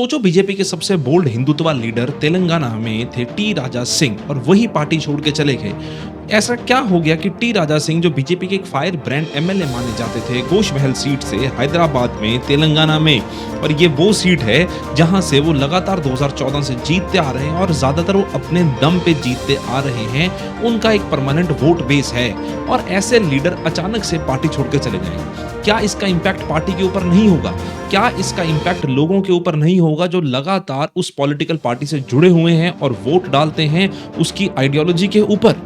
सोचो बीजेपी के सबसे बोल्ड हिंदुत्व लीडर तेलंगाना में थे टी राजा सिंह और वही पार्टी छोड़ के चले गए। ऐसा क्या हो गया कि टी राजा सिंह जो बीजेपी के एक फायर ब्रांड एमएलए माने जाते थे गोश महल सीट से हैदराबाद में तेलंगाना में, और ये वो सीट है जहां से वो लगातार 2014 से जीतते आ रहे हैं और ज्यादातर वो अपने दम पे जीतते आ रहे हैं। उनका एक परमानेंट वोट बेस है और ऐसे लीडर अचानक से पार्टी छोड़ के चले जाएं। क्या इसका इंपैक्ट पार्टी के ऊपर नहीं होगा? क्या इसका इंपैक्ट लोगों के ऊपर नहीं होगा जो लगातार उस पॉलिटिकल पार्टी से जुड़े हुए हैं और वोट डालते हैं उसकी आइडियोलॉजी के ऊपर?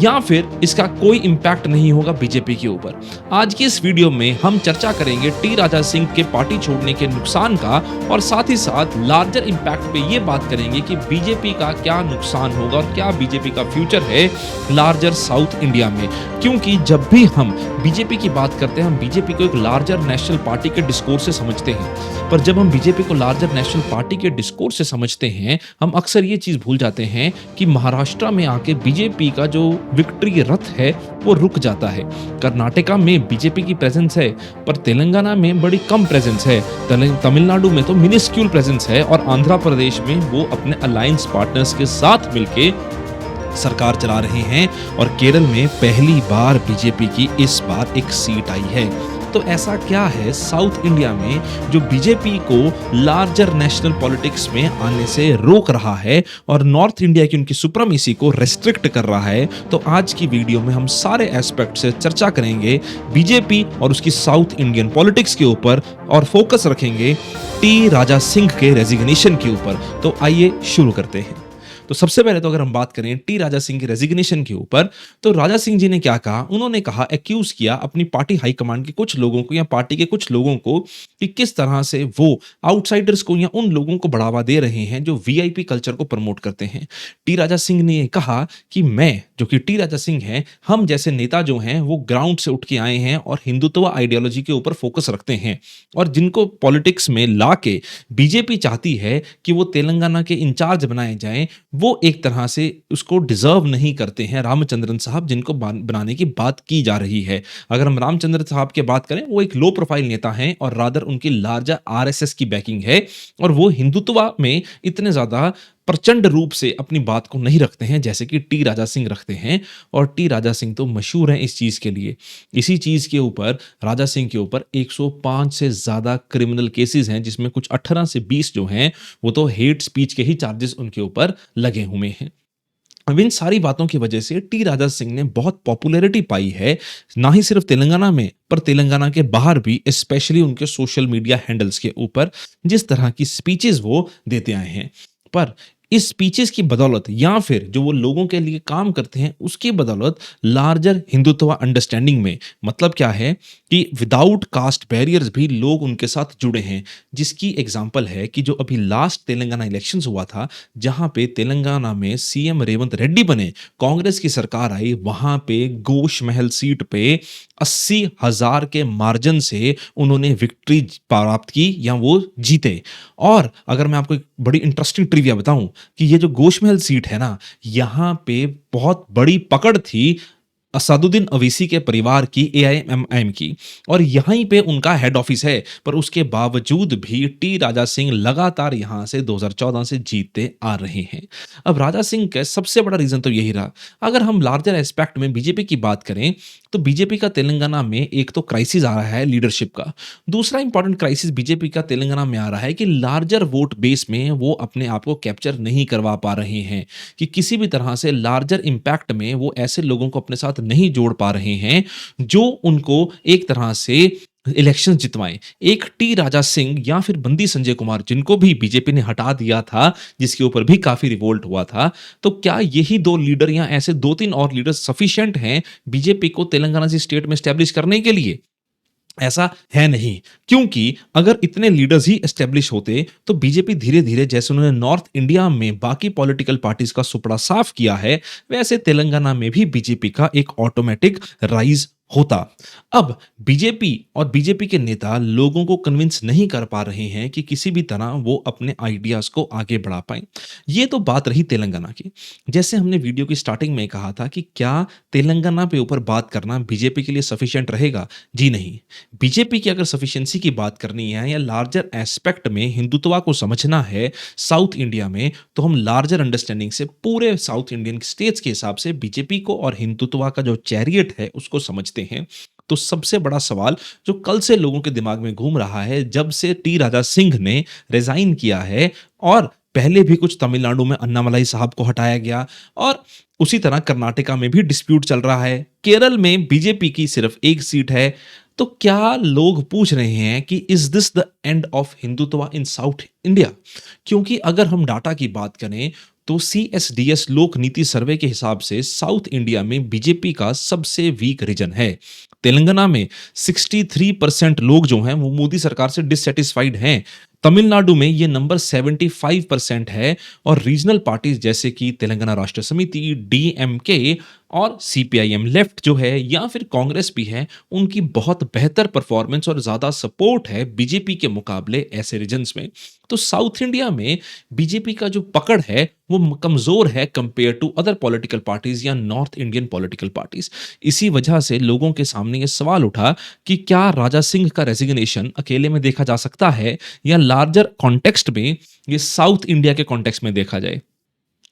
या फिर इसका कोई इंपैक्ट नहीं होगा बीजेपी के ऊपर? आज की इस वीडियो में हम चर्चा करेंगे टी राजा सिंह के पार्टी छोड़ने के नुकसान का और साथ ही साथ लार्जर इंपैक्ट पे ये बात करेंगे कि बीजेपी का क्या नुकसान होगा और क्या बीजेपी का फ्यूचर है लार्जर साउथ इंडिया में। क्योंकि जब भी हम बीजेपी की बात करते हैं हम बीजेपी को एक लार्जर नेशनल पार्टी के डिस्कोर्स से समझते हैं, पर जब हम बीजेपी को लार्जर नेशनल पार्टी के डिस्कोर्स से समझते हैं हम अक्सर ये चीज भूल जाते हैं कि महाराष्ट्र में आके बीजेपी का जो विक्ट्री रथ है वो रुक जाता है। कर्नाटका में बीजेपी की प्रेजेंस है पर तेलंगाना में बड़ी कम प्रेजेंस है। तमिलनाडु में तो मिनिस्क्यूल प्रेजेंस है और आंध्र प्रदेश में वो अपने अलायंस पार्टनर्स के साथ मिलके सरकार चला रहे हैं और केरल में पहली बार बीजेपी की इस बार एक सीट आई है। तो ऐसा क्या है साउथ इंडिया में जो बीजेपी को लार्जर नेशनल पॉलिटिक्स में आने से रोक रहा है और नॉर्थ इंडिया की उनकी सुप्रीमेसी को रेस्ट्रिक्ट कर रहा है? तो आज की वीडियो में हम सारे एस्पेक्ट से चर्चा करेंगे बीजेपी और उसकी साउथ इंडियन पॉलिटिक्स के ऊपर और फोकस रखेंगे टी राजा सिंह के रेजिग्नेशन के ऊपर। तो आइए शुरू करते हैं। तो सबसे पहले तो अगर हम बात करें टी राजा सिंह के रेजिग्नेशन के ऊपर, तो राजा सिंह जी ने क्या कहा? उन्होंने कहा, एक्यूज किया अपनी पार्टी हाईकमांड के कुछ लोगों को या पार्टी के कुछ लोगों को कि किस तरह से वो आउटसाइडर्स को या उन लोगों को बढ़ावा दे रहे हैं जो वीआईपी कल्चर को प्रमोट करते हैं। टी राजा सिंह ने ये कहा कि मैं, जो कि टी राजा सिंह हैं, हम जैसे नेता जो हैं वो ग्राउंड से उठ के आए हैं और हिंदुत्व आइडियोलॉजी के ऊपर फोकस रखते हैं और जिनको पॉलिटिक्स में ला के बीजेपी चाहती है कि वो तेलंगाना के इंचार्ज बनाए जाएं, वो एक तरह से उसको डिजर्व नहीं करते हैं रामचंद्रन साहब जिनको बनाने की बात की जा रही है। अगर हम रामचंद्रन साहब की बात करें वो एक लो प्रोफाइल नेता हैं और रादर उनकी लार्जर आरएसएस की बैकिंग है और वो हिंदुत्व में इतने ज्यादा प्रचंड रूप से अपनी बात को नहीं रखते हैं जैसे कि टी राजा सिंह रखते हैं। और टी राजा सिंह तो मशहूर हैं इस चीज के लिए। इसी चीज के ऊपर राजा सिंह के ऊपर 105 से ज्यादा क्रिमिनल केसेस हैं जिसमें कुछ 18 से 20 जो हैं वो तो हेट स्पीच के ही चार्जेस उनके ऊपर लगे हुए हैं। अब इन सारी बातों की वजह से टी राजा सिंह ने बहुत पॉपुलैरिटी पाई है, ना ही सिर्फ तेलंगाना में पर तेलंगाना के बाहर भी, स्पेशली उनके सोशल मीडिया हैंडल्स के ऊपर जिस तरह की स्पीचेस वो देते आए हैं। पर इस स्पीचेस की बदौलत या फिर जो वो लोगों के लिए काम करते हैं उसकी बदौलत लार्जर हिंदुत्व अंडरस्टैंडिंग में मतलब क्या है कि विदाउट कास्ट बैरियर्स भी लोग उनके साथ जुड़े हैं। जिसकी एग्जांपल है कि जो अभी लास्ट तेलंगाना इलेक्शंस हुआ था जहां पे तेलंगाना में सीएम रेवंत रेड्डी बने, कांग्रेस की सरकार आई, वहां पे गोश महल सीट पे 80,000 के मार्जिन से उन्होंने विक्ट्री प्राप्त की या वो जीते। और अगर मैं आपको एक बड़ी इंटरेस्टिंग ट्रिविया बताऊं कि ये जो गोश महल सीट है ना, यहां पे बहुत बड़ी पकड़ थी असदुद्दीन अवीसी के परिवार की, एआईएमआईएम की, और यहीं पे उनका हेड ऑफिस है। पर उसके बावजूद भी टी राजा सिंह लगातार यहां से 2014 से जीतते आ रहे हैं। अब राजा सिंह का सबसे बड़ा रीजन तो यही रहा। अगर हम लार्जर एस्पेक्ट में बीजेपी की बात करें तो बीजेपी का तेलंगाना में एक तो क्राइसिस आ रहा है लीडरशिप का। दूसरा इंपॉर्टेंट क्राइसिस बीजेपी का तेलंगाना में आ रहा है कि लार्जर वोट बेस में वो अपने आप को कैप्चर नहीं करवा पा रहे हैं, कि किसी भी तरह से लार्जर इंपैक्ट में वो ऐसे लोगों को अपने साथ नहीं जोड़ पा रहे हैं जो उनको एक तरह से इलेक्शन जितवाएं। एक टी राजा सिंह या फिर बंदी संजय कुमार जिनको भी बीजेपी ने हटा दिया था, जिसके ऊपर भी काफी रिवोल्ट हुआ था, तो क्या यही दो लीडर या ऐसे 2-3 और लीडर सफिशिएंट हैं बीजेपी को तेलंगाना से स्टेट में एस्टेब्लिश करने के लिए? ऐसा है नहीं, क्योंकि अगर इतने लीडर्स ही एस्टेब्लिश होते तो बीजेपी धीरे धीरे, जैसे उन्होंने नॉर्थ इंडिया में बाकी पॉलिटिकल पार्टीज का सुपड़ा साफ किया है, वैसे तेलंगाना में भी बीजेपी का एक ऑटोमेटिक राइज होता। अब बीजेपी और बीजेपी के नेता लोगों को कन्विंस नहीं कर पा रहे हैं कि किसी भी तरह वो अपने आइडियाज़ को आगे बढ़ा पाएँ। ये तो बात रही तेलंगाना की। जैसे हमने वीडियो की स्टार्टिंग में कहा था कि क्या तेलंगाना पे ऊपर बात करना बीजेपी के लिए सफिशिएंट रहेगा? जी नहीं। बीजेपी की अगर सफिशिएंसी की बात करनी है या लार्जर एस्पेक्ट में हिंदुत्व को समझना है साउथ इंडिया में, तो हम लार्जर अंडरस्टैंडिंग से पूरे साउथ इंडियन स्टेट्स के हिसाब से बीजेपी को और हिंदुत्व का जो चैरियट है उसको समझते हैं। तो सबसे बड़ा सवाल जो कल से लोगों के दिमाग में घूम रहा है, जब से टी राजा सिंह ने रिजाइन किया है और पहले भी कुछ तमिलनाडु में अन्नामलाई साहब को हटाया गया और उसी तरह कर्नाटका में भी डिस्प्यूट चल रहा है। केरल में बीजेपी की सिर्फ एक सीट है। तो क्या लोग पूछ रहे हैं कि is this the end of Hindutva in south India? क्योंकि अगर हम डाटा की बात करें तो सीएसडीएस लोक नीति सर्वे के हिसाब से साउथ इंडिया में बीजेपी का सबसे वीक रीजन है। तेलंगाना में 63% लोग जो हैं वो मोदी सरकार से डिससैटिस्फाइड हैं। तमिलनाडु में ये नंबर 75% है और रीजनल पार्टीज जैसे कि तेलंगाना राष्ट्र समिति, डीएमके और सीपीआईएम लेफ्ट जो है या फिर कांग्रेस भी है, उनकी बहुत बेहतर परफॉर्मेंस और ज्यादा सपोर्ट है बीजेपी के मुकाबले ऐसे रीजन्स में। तो साउथ इंडिया में बीजेपी का जो पकड़ है वो कमजोर है compare to other political parties या नॉर्थ इंडियन पॉलिटिकल पार्टीज। इसी वजह से लोगों के सामने ये सवाल उठा कि क्या राजा सिंह का रेजिग्नेशन अकेले में देखा जा सकता है या लार्जर कॉन्टेक्स्ट में, ये साउथ इंडिया के कॉन्टेक्स्ट में देखा जाए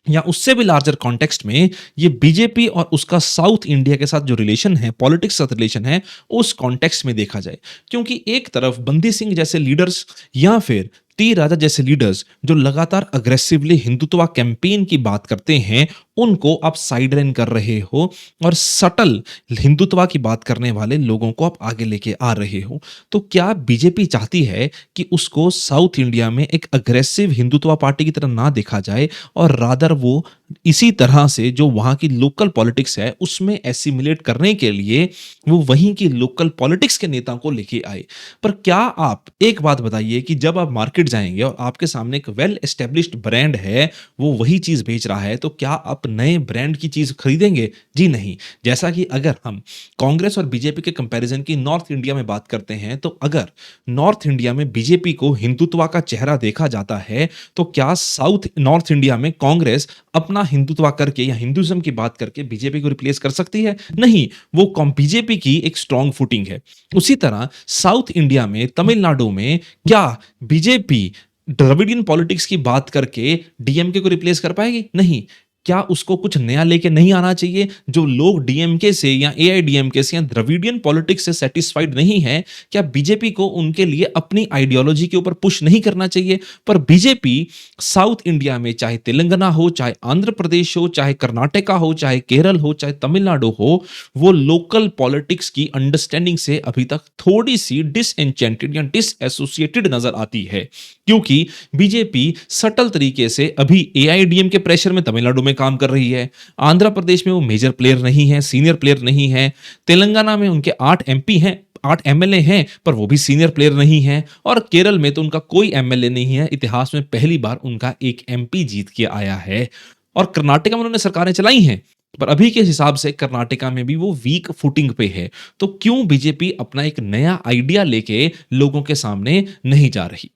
या उससे भी लार्जर कॉन्टेक्स्ट में ये बीजेपी और उसका साउथ इंडिया के साथ जो रिलेशन है, पॉलिटिक्स साथ रिलेशन है, उस कॉन्टेक्स्ट में देखा जाए। क्योंकि एक तरफ बंदी सिंह जैसे लीडर्स या फिर टी राजा जैसे लीडर्स जो लगातार अग्रेसिवली हिंदुत्व कैंपेन की बात करते हैं, उनको आप साइड लाइन कर रहे हो और सटल हिंदुत्व की बात करने वाले लोगों को आप आगे लेके आ रहे हो। तो क्या बीजेपी चाहती है कि उसको साउथ इंडिया में एक अग्रेसिव हिंदुत्व पार्टी की तरह ना देखा जाए और रादर वो इसी तरह से जो वहां की लोकल पॉलिटिक्स है उसमें एसिमिलेट करने के लिए वो वहीं की लोकल पॉलिटिक्स के नेता को लेके आए? पर क्या आप एक बात बताइए कि जब आप मार्केट जाएंगे और आपके सामने एक वेल एस्टेब्लिश्ड ब्रांड है, वो वही चीज बेच रहा है, तो क्या आप नए ब्रांड की चीज खरीदेंगे? जी नहीं। जैसा कि अगर हम कांग्रेस और बीजेपी के कंपैरिजन की नॉर्थ इंडिया में बात करते हैं, तो अगर नॉर्थ इंडिया में बीजेपी को हिंदुत्व का चेहरा देखा जाता है, तो क्या साउथ नॉर्थ इंडिया में कांग्रेस अपना हिंदुत्व करके या हिंदुइज्म की बात करके बीजेपी को रिप्लेस कर सकती है? नहीं। वो बीजेपी की एक स्ट्रांग फुटिंग है। उसी तरह साउथ इंडिया में तमिलनाडु में क्या बीजेपी द्रविडियन पॉलिटिक्स की बात करके डीएमके को रिप्लेस कर पाएगी? नहीं। क्या उसको कुछ नया लेके नहीं आना चाहिए? जो लोग डीएमके से या एआईडीएमके से या द्रविडियन पॉलिटिक्स से सेटिस्फाइड नहीं है, क्या बीजेपी को उनके लिए अपनी आइडियोलॉजी के ऊपर पुश नहीं करना चाहिए? पर बीजेपी साउथ इंडिया में चाहे तेलंगाना हो, चाहे आंध्र प्रदेश हो, चाहे कर्नाटका हो, चाहे केरल हो, चाहे तमिलनाडु हो, वो लोकल पॉलिटिक्स की अंडरस्टैंडिंग से अभी तक थोड़ी सी डिसएन्चेंटेड या डिसएसोसिएटेड नजर आती है। क्योंकि बीजेपी सटल तरीके से अभी एआईडीएम के प्रेशर में तमिलनाडु में काम कर रही है। आंध्र प्रदेश में वो मेजर प्लेयर नहीं है, सीनियर प्लेयर नहीं है। तेलंगाना में उनके 8 एमपी हैं, 8 एमएलए हैं, पर वो भी सीनियर प्लेयर नहीं है। और केरल में तो उनका कोई एमएलए नहीं है। इतिहास में पहली बार उनका एक एमपी जीत के आया है। और कर्नाटका में उन्होंने सरकारें चलाई हैं, पर अभी के हिसाब से कर्नाटका में भी वो वीक फुटिंग पे है। तो क्यों बीजेपी अपना एक नया आइडिया लेके लोगों के सामने नहीं जा रही?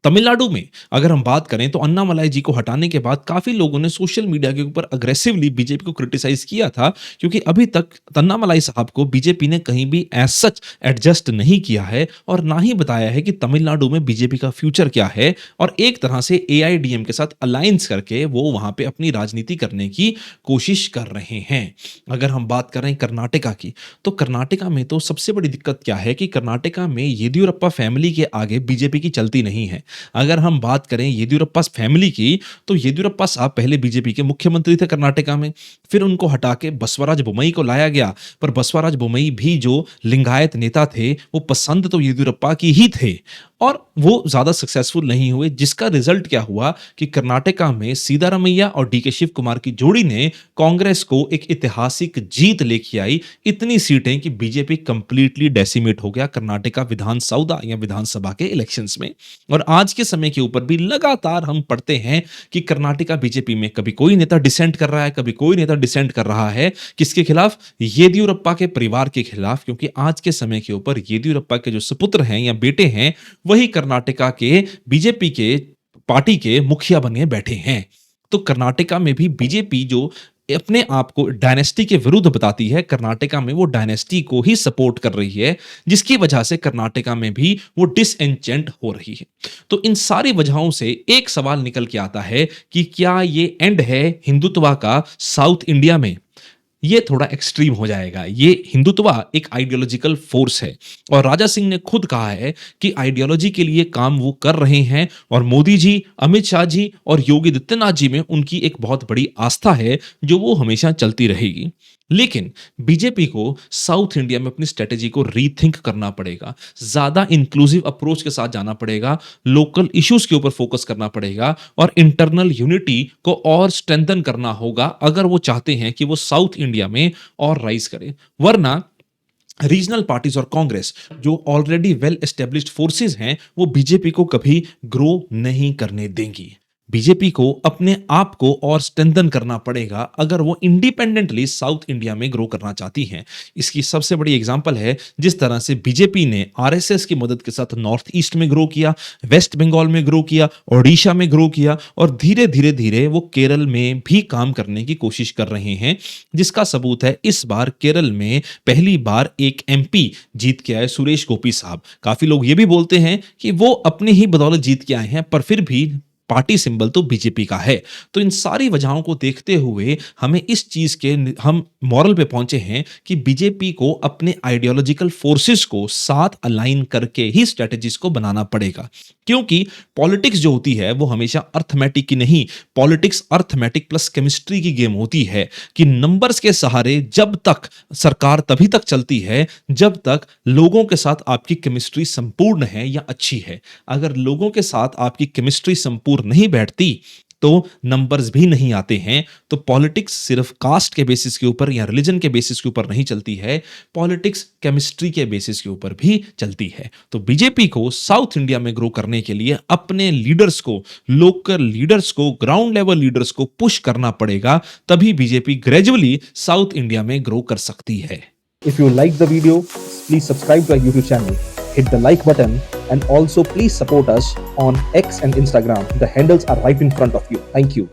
तमिलनाडु में अगर हम बात करें तो अन्नामलाई जी को हटाने के बाद काफी लोगों ने सोशल मीडिया के ऊपर अग्रेसिवली बीजेपी को क्रिटिसाइज किया था, क्योंकि अभी तक अन्नामलाई साहब को बीजेपी ने कहीं भी एज सच एडजस्ट नहीं किया है और ना ही बताया है कि तमिलनाडु में बीजेपी का फ्यूचर क्या है। और एक तरह से एआईडीएम के साथ अलायंस करके वो वहां पे अपनी राजनीति करने की कोशिश कर रहे हैं। अगर हम बात करें कर्नाटका की, तो कर्नाटका में तो सबसे बड़ी दिक्कत क्या है कि कर्नाटका में येदियुरप्पा फैमिली के आगे बीजेपी की चलती नहीं है। अगर हम बात करें येदियुरप्पा फैमिली की, तो येदियुरप्पा साहब पहले बीजेपी के मुख्यमंत्री थे कर्नाटका में, फिर उनको हटा के बसवराज बोम्मई को लाया गया। पर बसवराज बोम्मई भी जो लिंगायत नेता थे, वो पसंद तो येदियुरप्पा की ही थे और वो ज्यादा सक्सेसफुल नहीं हुए, जिसका रिजल्ट क्या हुआ कि कर्नाटका में सीतारामैया और डीके शिव कुमार की जोड़ी ने कांग्रेस को एक ऐतिहासिक जीत लेके आई। इतनी सीटें कि बीजेपी कंप्लीटली डेसिमेट हो गया कर्नाटका विधानसभा या विधानसभा के इलेक्शंस में। और आज के समय के ऊपर भी लगातार हम पढ़ते हैं कि कर्नाटका बीजेपी में कभी कोई नेता डिसेंट कर रहा है, कभी कोई नेता डिसेंट कर रहा है। किसके खिलाफ? येदियुरप्पा के परिवार के खिलाफ, क्योंकि आज के समय के ऊपर येदियुरप्पा के जो सुपुत्र हैं या बेटे हैं, वही कर्नाटका के बीजेपी के पार्टी के मुखिया बने बैठे हैं। तो कर्नाटका में भी बीजेपी जो अपने आप को डायनेस्टी के विरुद्ध बताती है, कर्नाटका में वो डायनेस्टी को ही सपोर्ट कर रही है, जिसकी वजह से कर्नाटका में भी वो डिसएन्चेंट हो रही है। तो इन सारी वजहों से एक सवाल निकल के आता है कि क्या ये एंड है हिंदुत्व का साउथ इंडिया में? ये थोड़ा एक्सट्रीम हो जाएगा। ये हिंदुत्व एक आइडियोलॉजिकल फोर्स है और राजा सिंह ने खुद कहा है कि आइडियोलॉजी के लिए काम वो कर रहे हैं और मोदी जी, अमित शाह जी और योगी आदित्यनाथ जी में उनकी एक बहुत बड़ी आस्था है जो वो हमेशा चलती रहेगी। लेकिन बीजेपी को साउथ इंडिया में अपनी स्ट्रेटेजी को रीथिंक करना पड़ेगा, ज्यादा इंक्लूसिव अप्रोच के साथ जाना पड़ेगा, लोकल इश्यूज के ऊपर फोकस करना पड़ेगा और इंटरनल यूनिटी को और स्ट्रेंथन करना होगा अगर वो चाहते हैं कि वो साउथ इंडिया में और राइज करे। वरना रीजनल पार्टीज और कांग्रेस जो ऑलरेडी वेल एस्टेब्लिश्ड फोर्सेस हैं, वो बीजेपी को कभी ग्रो नहीं करने देंगी। बीजेपी को अपने आप को और स्ट्रेंथन करना पड़ेगा अगर वो इंडिपेंडेंटली साउथ इंडिया में ग्रो करना चाहती हैं। इसकी सबसे बड़ी एग्जांपल है जिस तरह से बीजेपी ने आरएसएस की मदद के साथ नॉर्थ ईस्ट में ग्रो किया, वेस्ट बंगाल में ग्रो किया, ओडिशा में ग्रो किया और धीरे धीरे धीरे वो केरल में भी काम करने की कोशिश कर रहे हैं, जिसका सबूत है इस बार केरल में पहली बार एक एमपी जीत के आए, सुरेश गोपी साहब। काफी लोग ये भी बोलते हैं कि वो अपनी ही बदौलत जीत के आए हैं, पर फिर भी पार्टी सिंबल तो बीजेपी का है। तो इन सारी वजहों को देखते हुए हमें इस चीज के हम मॉरल पे पहुंचे हैं कि बीजेपी को अपने आइडियोलॉजिकल फोर्सेस को साथ अलाइन करके ही स्ट्रेटजीज को बनाना पड़ेगा, क्योंकि पॉलिटिक्स जो होती है वो हमेशा अर्थमेटिक की नहीं, पॉलिटिक्स अर्थमेटिक प्लस केमिस्ट्री की गेम होती है कि नंबर्स के सहारे जब तक सरकार तभी तक चलती है जब तक लोगों के साथ आपकी केमिस्ट्री संपूर्ण है या अच्छी है। अगर लोगों के साथ आपकी केमिस्ट्री संपूर्ण नहीं बैठती तो नंबर्स भी नहीं आते हैं। तो पॉलिटिक्स सिर्फ कास्ट के बेसिस के ऊपर या रिलीजन के बेसिस के ऊपर नहीं चलती है, पॉलिटिक्स केमिस्ट्री के बेसिस के ऊपर भी चलती है। तो बीजेपी को साउथ इंडिया में ग्रो करने के लिए अपने लीडर्स को, लोकल लीडर्स को, ग्राउंड लेवल लीडर्स को पुश करना पड़ेगा, तभी बीजेपी ग्रेजुअली साउथ इंडिया में ग्रो कर सकती है। If you like the video, please subscribe to our YouTube channel, hit the like button, and also please support us on X and Instagram. The handles are right in front of you. Thank you.